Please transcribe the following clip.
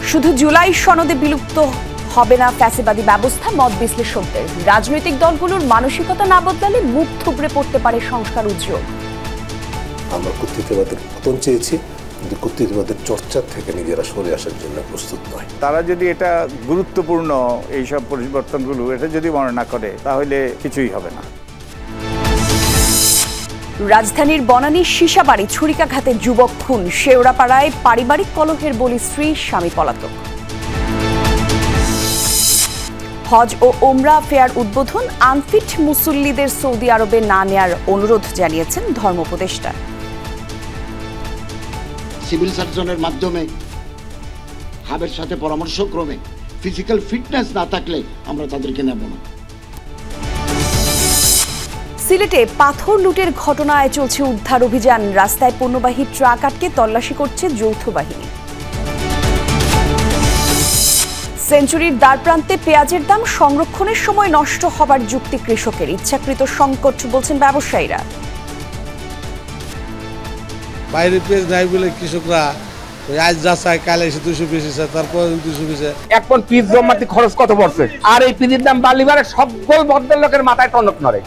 শুধু জুলাই সনদে বিলুপ্ত হবে না ফ্যাসিবাদী ব্যবস্থা, মত বিশ্লেষকদের। রাজনৈতিক দলগুলোর মানসিকতা না বদলালে মুখ থুবড়ে পড়তে পারে সংস্কার উদ্যোগ। আমরা কর্তৃত্ববাদের পতন চেয়েছি, কিন্তু কর্তৃত্ববাদের চর্চা থেকে নিজেরা সরে আসার জন্য প্রস্তুত নয়। তারা যদি এটা গুরুত্বপূর্ণ এইসব পরিবর্তনগুলো এটা যদি মনে না করে তাহলে কিছুই হবে না। রাজধানীর বনানীর সীসাবাড়ি ছুরিকাঘাতে যুবক খুন, শেওড়াপাড়ায় পারিবারিক কলহের বলি স্ত্রী, স্বামী পলাতক। হজ ও ওমরা ফেয়ার উদ্বোধন, আনফিট মুসল্লিদের সৌদি আরবে না নেয়ার অনুরোধ জানিয়েছেন ধর্ম উপদেষ্টা। সিভিল সার্জনের মাধ্যমে হাবের সাথে পরামর্শক্রমে ফিজিক্যাল ফিটনেস না থাকলে আমরা তাদেরকে নেব না। সিলেটে পাথর লুটের ঘটনায় চলছে উদ্ধার অভিযান, রাস্তায় পণ্যবাহী ট্রাক আটকে তল্লাশি করছে যৌথ বাহিনী। সেঞ্চুরির দ্বারপ্রান্তে পেঁয়াজের দাম সংরক্ষণের সময় নষ্ট হবার যুক্তি কৃষকের, ইচ্ছাকৃত সংকট বলছেন ব্যবসায়ীরা। বাইরে পেঁয়াজ নাই বলে কৃষকরা আজ যা চায় কাল এসে 200 বেশি চায়, তারপর 200 বেশি। এখন পিস জমাতে খরচ কত পড়ছে, আর এই পিসের দাম বাড়লিবারে সকল ভদ্রলোকের মাথায় টনক নড়ে।